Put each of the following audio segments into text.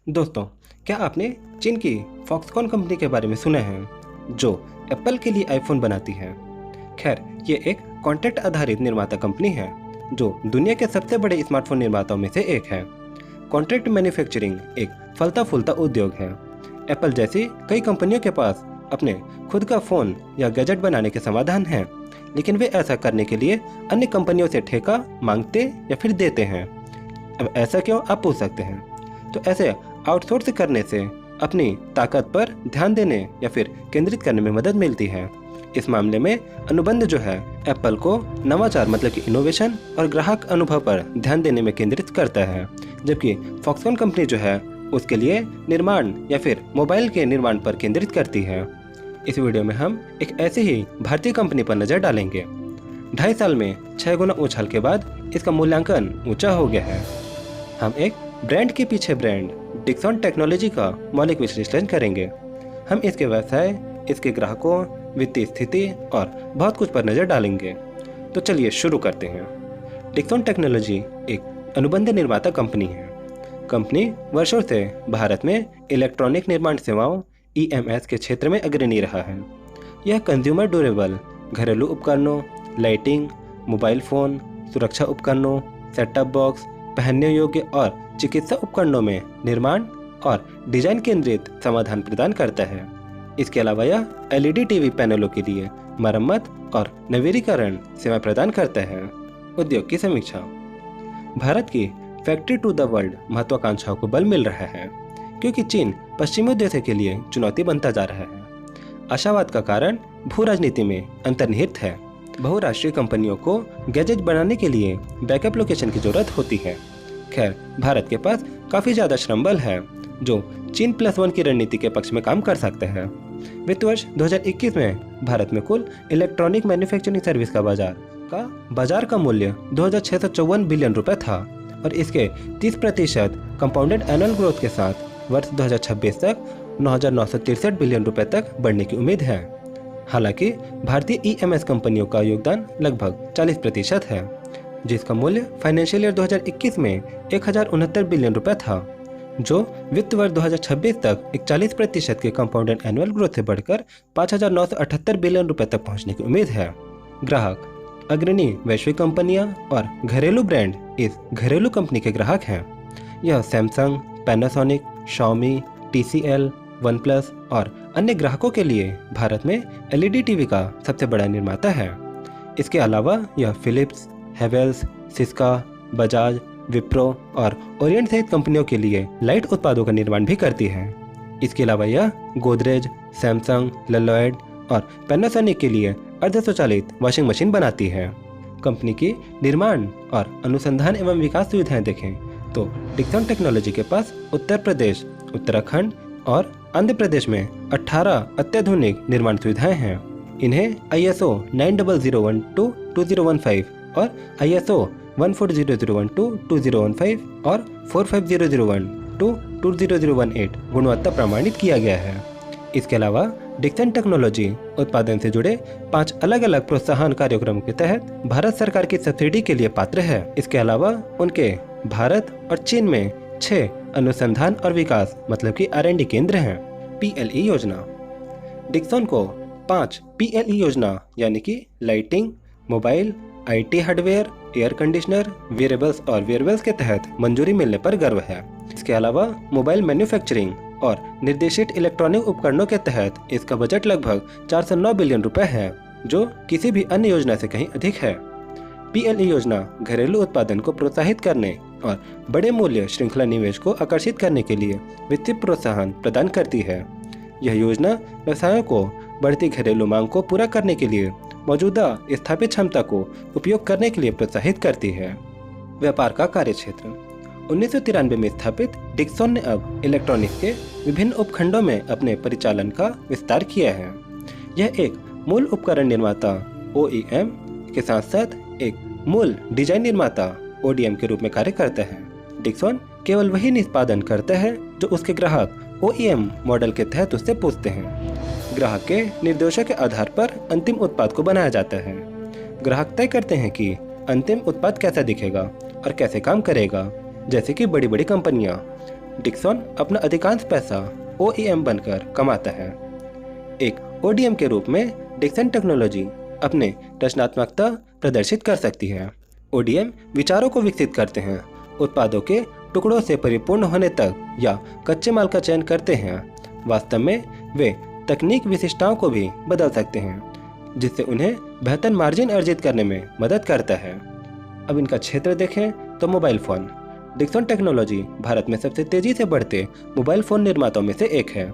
दोस्तों, क्या आपने चीन की फॉक्सकॉन कंपनी के बारे में सुना है जो एप्पल के लिए आईफोन बनाती है। खैर, ये एक कॉन्ट्रैक्ट आधारित निर्माता कंपनी है जो दुनिया के सबसे बड़े स्मार्टफोन निर्माताओं में से एक है। कॉन्ट्रैक्ट मैन्युफैक्चरिंग एक फलता फूलता उद्योग है। एप्पल जैसी कई कंपनियों के पास अपने खुद का फ़ोन या गैजेट बनाने के समाधान हैं, लेकिन वे ऐसा करने के लिए अन्य कंपनियों से ठेका मांगते या फिर देते हैं। अब ऐसा क्यों, आप पूछ सकते हैं। तो ऐसे आउटसोर्स करने से अपनी ताकत पर ध्यान देने या फिर केंद्रित करने में मदद मिलती है। इस मामले में अनुबंध जो है एप्पल को नवाचार मतलब कि इनोवेशन और ग्राहक अनुभव पर ध्यान देने में केंद्रित करता है, जबकि फॉक्सकॉन कंपनी जो है उसके लिए निर्माण या फिर मोबाइल के निर्माण पर केंद्रित करती है। इस वीडियो में हम एक ऐसी ही भारतीय कंपनी पर नजर डालेंगे। 2.5 साल में 6 गुना उछाल के बाद इसका मूल्यांकन ऊंचा हो गया है। हम एक ब्रांड के पीछे ब्रांड डिक्सन टेक्नोलॉजी का मौलिक विश्लेषण करेंगे। हम इसके व्यवसाय, इसके ग्राहकों, वित्तीय स्थिति और बहुत कुछ पर नजर डालेंगे। तो चलिए शुरू करते हैं। डिक्सन टेक्नोलॉजी एक अनुबंध निर्माता कंपनी है। कंपनी वर्षों से भारत में इलेक्ट्रॉनिक निर्माण सेवाओं EMS के क्षेत्र में अग्रणी रहा है। यह कंज्यूमर ड्यूरेबल घरेलू उपकरणों, लाइटिंग, मोबाइल फ़ोन, सुरक्षा उपकरणों, सेटअप बॉक्स, पहनने योग्य और चिकित्सा उपकरणों में निर्माण और डिजाइन केंद्रित समाधान प्रदान करता है। इसके अलावा यह LED टीवी पैनलों के लिए मरम्मत और नवीनीकरण सेवा प्रदान करता है। उद्योग की समीक्षा। भारत की फैक्ट्री टू द वर्ल्ड महत्वाकांक्षाओं को बल मिल रहा है, क्योंकि चीन पश्चिमी उद्देश्य के लिए चुनौती बनता जा रहा है। आशावाद का कारण भू राजनीति में अंतर्निहित है। बहुराष्ट्रीय कंपनियों को गैजेट बनाने के लिए बैकअप लोकेशन की जरूरत होती है। खैर, भारत के पास काफ़ी ज़्यादा श्रम बल है जो चीन +1 की रणनीति के पक्ष में काम कर सकते हैं। वित्त वर्ष 2021 में भारत में कुल इलेक्ट्रॉनिक मैन्युफैक्चरिंग सर्विस का बाजार का मूल्य 2,654 बिलियन रुपए था और इसके 30% कंपाउंडेड एनुअल ग्रोथ के साथ वर्ष 2026 तक 9,963 बिलियन रुपए तक बढ़ने की उम्मीद है। हालांकि भारतीय EMS कंपनियों का योगदान लगभग 40% है, जिसका मूल्य फाइनेंशियल ईयर 2021 में 1,069 बिलियन रुपए था, जो वित्त वर्ष 2026 तक 41% के कंपाउंडेड एनुअल ग्रोथ से बढ़कर 5,978 बिलियन रुपए तक पहुंचने की उम्मीद है। ग्राहक अग्रणी वैश्विक कंपनियां और घरेलू ब्रांड इस घरेलू कंपनी के ग्राहक हैं। यह Samsung, Panasonic, Xiaomi, TCL, OnePlus और अन्य ग्राहकों के लिए भारत में LED टीवी का सबसे बड़ा निर्माता है। इसके अलावा यह फिलिप्स, हेवेल्स, सिस्का, बजाज, विप्रो और ओरिएंट सहित कंपनियों के लिए लाइट उत्पादों का निर्माण भी करती है। इसके अलावा यह गोदरेज, सैमसंग, ललॉयड और पैनासोनिक के लिए अर्ध स्वचालित वॉशिंग मशीन बनाती है। कंपनी की निर्माण और अनुसंधान एवं विकास सुविधाएं देखें तो डिक्सन टेक्नोलॉजी के पास उत्तर प्रदेश, उत्तराखंड और आंध्र प्रदेश में 18 अत्याधुनिक निर्माण सुविधाएं हैं। इन्हें ISO 9001:2015 और ISO 140012-2015 और 45001:2018 गुणवत्ता प्रमाणित किया गया है। इसके अलावा डिक्सन टेक्नोलॉजी उत्पादन से जुड़े 5 अलग अलग प्रोत्साहन कार्यक्रमों के तहत भारत सरकार की सब्सिडी के लिए पात्र है। इसके अलावा उनके भारत और चीन में 6 अनुसंधान और विकास मतलब कि R&D केंद्र हैं। PLE योजना। डिक्सन को 5 PLE योजना यानी कि lighting, mobile, IT hardware, air conditioner, wearables के तहत मंजूरी मिलने पर गर्व है। इसके अलावा मोबाइल मैन्युफैक्चरिंग और निर्देशित इलेक्ट्रॉनिक उपकरणों के तहत इसका बजट लगभग 409 बिलियन रुपए है, जो किसी भी अन्य योजना से कहीं अधिक है। PLE योजना घरेलू उत्पादन को प्रोत्साहित करने और बड़े मूल्य श्रृंखला निवेश को आकर्षित करने के लिए वित्तीय प्रोत्साहन प्रदान करती है। यह योजना व्यवसायों को बढ़ती घरेलू मांग को पूरा करने के लिए मौजूदा स्थापित क्षमता को उपयोग करने के लिए प्रोत्साहित करती है। व्यापार का कार्यक्षेत्र। 1993 में स्थापित डिक्सन ने अब इलेक्ट्रॉनिक्स के विभिन्न उपखंडों में अपने परिचालन का विस्तार किया है। यह एक मूल उपकरण निर्माता OEM के साथ साथ एक मूल डिजाइन निर्माता ODM के रूप में कार्य करता है। डिक्सन केवल वही निष्पादन करता है जो उसके ग्राहक OEM मॉडल के तहत उससे पूछते हैं। ग्राहक के निर्देशों के आधार पर अंतिम उत्पाद को बनाया जाता है। ग्राहक तय करते हैं कि अंतिम उत्पाद कैसा दिखेगा और कैसे काम करेगा। जैसे कि बड़ी बड़ी कंपनियां डिक्सन अपना अधिकांश पैसा OEM बनकर कमाता है। एक ODM के रूप में डिक्सन टेक्नोलॉजी अपने रचनात्मकता प्रदर्शित कर सकती है। ODM विचारों को विकसित करते हैं, उत्पादों के टुकड़ों से परिपूर्ण होने तक या कच्चे माल का चयन करते हैं। वास्तव में वे तकनीक विशिष्टताओं को भी बदल सकते हैं, जिससे उन्हें बेहतर मार्जिन अर्जित करने में मदद करता है। अब इनका क्षेत्र देखें तो मोबाइल फ़ोन। डिक्सन टेक्नोलॉजी भारत में सबसे तेज़ी से बढ़ते मोबाइल फ़ोन निर्माताओं में से एक है।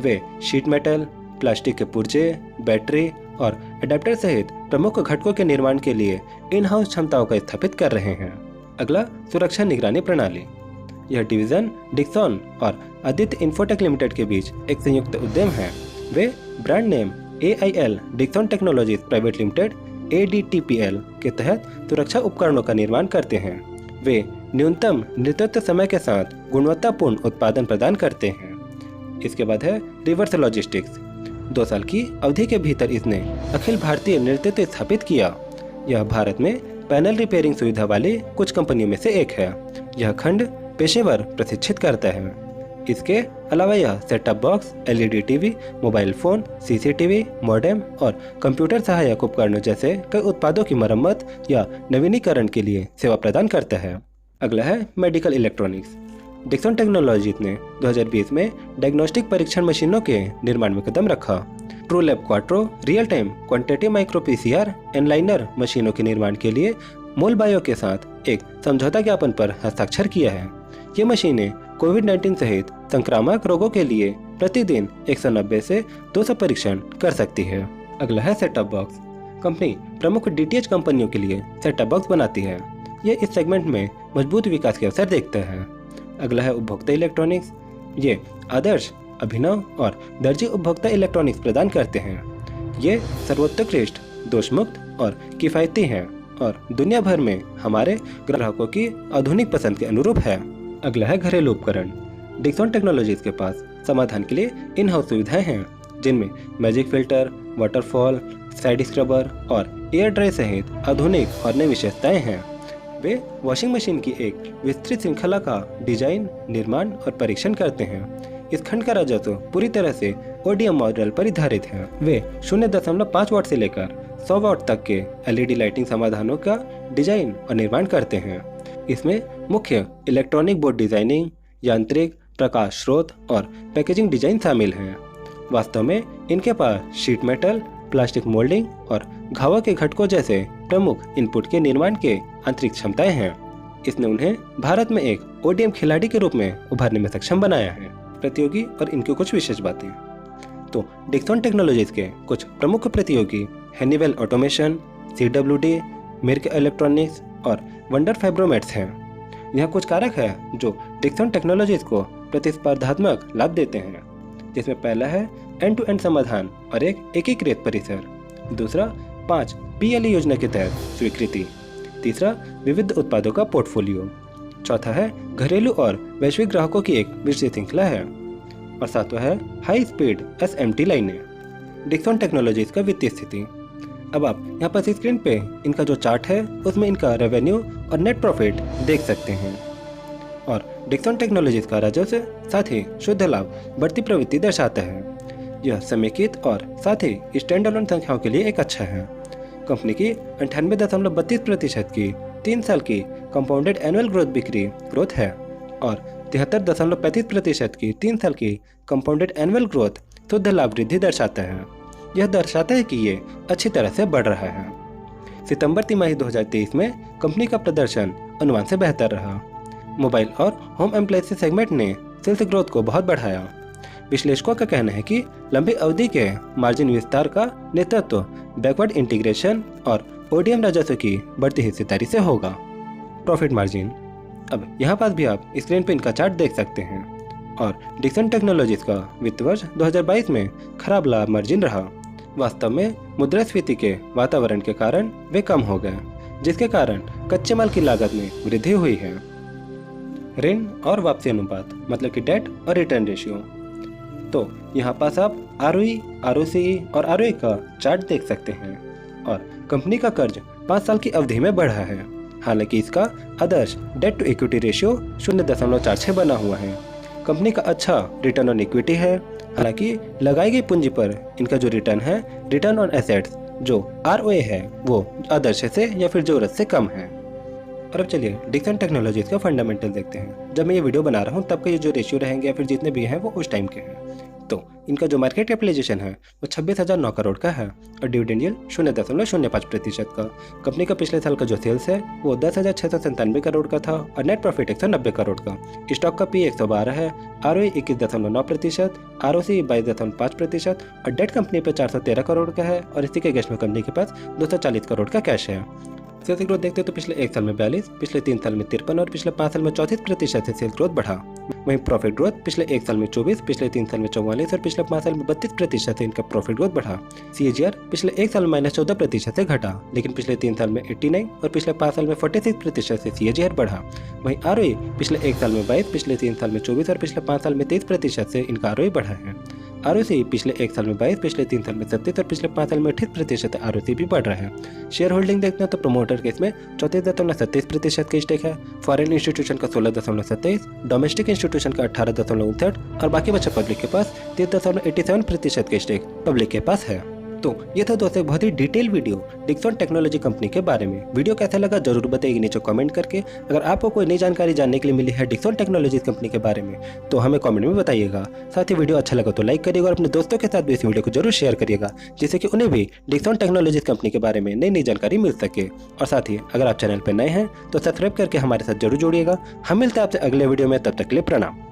वे शीट मेटल, प्लास्टिक के पुर्जे, बैटरी और एडाप्टर सहित प्रमुख घटकों के निर्माण के लिए इन हाउस क्षमताओं का स्थापित कर रहे हैं। अगला, सुरक्षा निगरानी प्रणाली। यह डिवीज़न डिक्सन और आदित्य इंफोटेक लिमिटेड के बीच एक संयुक्त उद्यम है। वे brand name AIL Dixon technologies private limited ADTPL के तहत सुरक्षा उपकरणों का निर्माण करते हैं। वे न्यूनतम नेतृत्व समय के साथ गुणवत्तापूर्ण उत्पादन प्रदान करते हैं। इसके बाद है रिवर्स लॉजिस्टिक्स। 2 साल की अवधि के भीतर इसने अखिल भारतीय नेतृत्व स्थापित किया। यह भारत में पैनल रिपेयरिंग सुविधा वाली कुछ कंपनियों में से एक है। यह खंड पेशेवर प्रशिक्षित करता है। इसके अलावा यह setup box, LED TV, mobile phone, CCTV, modem और कंप्यूटर सहायक उपकरणों जैसे कई उत्पादों की मरम्मत या नवीनीकरण के लिए सेवा प्रदान करता है। अगला है मेडिकल इलेक्ट्रॉनिक्स। डिक्सन टेक्नोलॉजीज ने 2020 में डायग्नोस्टिक परीक्षण मशीनों के निर्माण में कदम रखा। Truelab Quattro real time quantity micro PCR analyser मशीनों के निर्माण के लिए मोल बायो के साथ एक समझौता ज्ञापन पर हस्ताक्षर किया है। ये मशीनें कोविड-19 सहित संक्रामक रोगों के लिए प्रतिदिन 190 से 200 परीक्षण कर सकती है। अगला है सेटअप बॉक्स। कंपनी प्रमुख DTH कंपनियों के लिए सेटअप बॉक्स बनाती है। ये इस सेगमेंट में मजबूत विकास के अवसर देखता है। अगला है उपभोक्ता इलेक्ट्रॉनिक्स। ये आदर्श, अभिनव और दर्जी उपभोक्ता इलेक्ट्रॉनिक्स प्रदान करते हैं। ये सर्वोत्कृष्ट, दोषमुक्त और किफ़ायती हैं और दुनिया भर में हमारे ग्राहकों की आधुनिक पसंद के अनुरूप है। अगला है घरेलू उपकरण। डिक्सन टेक्नोलॉजीज के पास समाधान के लिए इन हाउस सुविधाएं हैं, जिनमें magic filter, waterfall, side scrubber और एयर ड्राई सहित आधुनिक और नई विशेषताएं हैं। वे वॉशिंग मशीन की एक विस्तृत श्रृंखला का डिजाइन, निर्माण और परीक्षण करते हैं। इस खंड का राजस्व पूरी तरह से ODM मॉडल पर आधारित है। वे 0.5 वाट से लेकर 100 वाट तक के LED लाइटिंग समाधानों का डिजाइन और निर्माण करते हैं। इसमें मुख्य इलेक्ट्रॉनिक बोर्ड डिजाइनिंग, यांत्रिक, प्रकाश स्रोत और पैकेजिंग डिजाइन शामिल हैं। वास्तव में इनके पास शीट मेटल, प्लास्टिक मोल्डिंग और घावा के घटकों जैसे प्रमुख इनपुट के निर्माण के आंतरिक क्षमताएं हैं। इसने उन्हें भारत में एक ODM खिलाड़ी के रूप में उभरने में सक्षम बनाया है। प्रतियोगी और इनकी कुछ विशेष बातें। तो डिक्सन टेक्नोलॉजीज के कुछ प्रमुख प्रतियोगी हनीवेल ऑटोमेशन, CWD, मिर्क इलेक्ट्रॉनिक्स और वंडर फाइब्रोमेट्स हैं। यह कुछ कारक है जो डिक्सन टेक्नोलॉजीज को प्रतिस्पर्धात्मक लाभ देते हैं, जिसमें पहला है एंड टू एंड समाधान और एक एकीकृत परिसर। दूसरा, 5 PLE योजना के तहत स्वीकृति। तीसरा, विविध उत्पादों का पोर्टफोलियो। चौथा है घरेलू और वैश्विक ग्राहकों की एक विस्तृत श्रृंखला है। और सातवां है हाई स्पीड SMT लाइनें। डिक्सन टेक्नोलॉजीज का वित्तीय स्थिति। अब आप यहाँ पर स्क्रीन पे इनका जो चार्ट है उसमें इनका रेवेन्यू और नेट प्रॉफिट देख सकते हैं। और डिक्सन टेक्नोलॉजीज का राजस्व साथ ही शुद्ध लाभ बढ़ती प्रवृत्ति दर्शाता है। यह समेकित और साथ ही स्टैंड अलोन संख्याओं के लिए एक अच्छा है। कंपनी की 98.32% की 3 साल की कंपाउंडेड एनुअल ग्रोथ बिक्री ग्रोथ है और 73.35% की 3 साल की कंपाउंडेड एनुअल ग्रोथ शुद्ध लाभ वृद्धि दर्शाता है। यह दर्शाता है कि ये अच्छी तरह से बढ़ रहा है। सितंबर तिमाही 2023 में कंपनी का प्रदर्शन अनुमान से बेहतर रहा। मोबाइल और होम एप्लायंसेस सेगमेंट ने सेल्स ग्रोथ को बहुत बढ़ाया। विश्लेषकों का कहना है कि लंबी अवधि के मार्जिन विस्तार का नेतृत्व बैकवर्ड इंटीग्रेशन और ODM राजस्व की बढ़ती हिस्सेदारी से होगा। Profit margin. अब यहाँ पास भी आप स्क्रीन पर इनका चार्ट देख सकते हैं। और डिक्सन टेक्नोलॉजीज का वित्त वर्ष 2022 में खराब लाभ मार्जिन रहा। वास्तव में मुद्रास्फीति के वातावरण के कारण वे कम हो गए, जिसके कारण कच्चे माल की लागत में वृद्धि हुई है। ऋण और वापसी अनुपात मतलब कि डेट और रिटर्न रेशियो। तो यहाँ पास आप ROE, ROCE और ROE का चार्ट देख सकते हैं। और कंपनी का कर्ज 5 साल की अवधि में बढ़ा है। हालांकि इसका आदर्श डेट टू इक्विटी रेशियो 0.46 बना हुआ है। कंपनी का अच्छा रिटर्न ऑन इक्विटी है। हालांकि लगाई गई पूंजी पर इनका जो रिटर्न है, रिटर्न ऑन एसेट्स जो ROA है, वो आदर्श से या फिर जरूरत से कम है। और अब चलिए डिक्सन टेक्नोलॉजीज का फंडामेंटल देखते हैं। जब मैं ये वीडियो बना रहा हूँ तब के ये जो रेशियो रहेंगे या फिर जितने भी हैं वो उस टाइम के हैं। तो इनका जो मार्केट कैपिटलाइजेशन है वो 26,009 करोड़ का है और डिविडेंड यील्ड 0.05% का। कंपनी का पिछले साल का जो सेल्स है वो 10,697 करोड़ का था और नेट प्रॉफिट 190 करोड़ का। स्टॉक का पी 112 है, ROE 21.9%, ROC 22.5% और डेट कंपनी पे 413 करोड़ का है और इसी के कैश में कंपनी के पास 240 करोड़ का कैश है। सेल्स ग्रोथ देखते तो पिछले 1 साल में 42, पिछले 3 साल में 53 और पिछले 5 साल में 34% से सेल्स ग्रोथ बढ़ा। वहीं प्रॉफिट ग्रोथ पिछले 1 साल में 24, पिछले 3 साल में 44 और पिछले 5 साल में 32% से इनका प्रॉफिट ग्रोथ बढ़ा। CAGR पिछले 1 साल में -14% से घटा, लेकिन पिछले 3 साल में 89 और पिछले 5 साल में 46% से CAGR बढ़ा। वहीं ROE पिछले 1 साल में 22, पिछले 3 साल में 24 और पिछले 5 साल में 23% से इनका ROE बढ़ा है। ROC पिछले 1 साल में 22, पिछले 3 साल में 37 और पिछले 5 साल में 28% ROC भी बढ़ रहा है। शेयर होल्डिंग देखते हैं तो प्रमोटर के इसमें 34.37% का स्टेक है, फॉरेन इंस्टीट्यूशन का 16.27, डोमेस्टिक इंस्टीट्यूशन का 18.59 और बाकी बचे पब्लिक के पास 30.87% का स्टेक पब्लिक के पास है। तो ये था दोस्तों एक बहुत ही detail video Dixon technology company के बारे में। वीडियो कैसा लगा जरूर बताइए नीचे कमेंट करके। अगर आपको कोई नई जानकारी जानने के लिए मिली है डिक्सन टेक्नोलॉजी कंपनी के बारे में तो हमें कमेंट में बताइएगा। साथ ही वीडियो अच्छा लगा तो लाइक करिएगा और अपने दोस्तों के साथ भी इस वीडियो को जरूर शेयर करिएगा, जिससे कि उन्हें भी डिक्सन टेक्नोलॉजी कंपनी के बारे में नई नई जानकारी मिल सके। और साथ ही अगर आप चैनल पर नए हैं तो सब्सक्राइब करके हमारे साथ जरूर जुड़िएगा। हम मिलते हैं आपसे अगले वीडियो में, तब तक के लिए प्रणाम।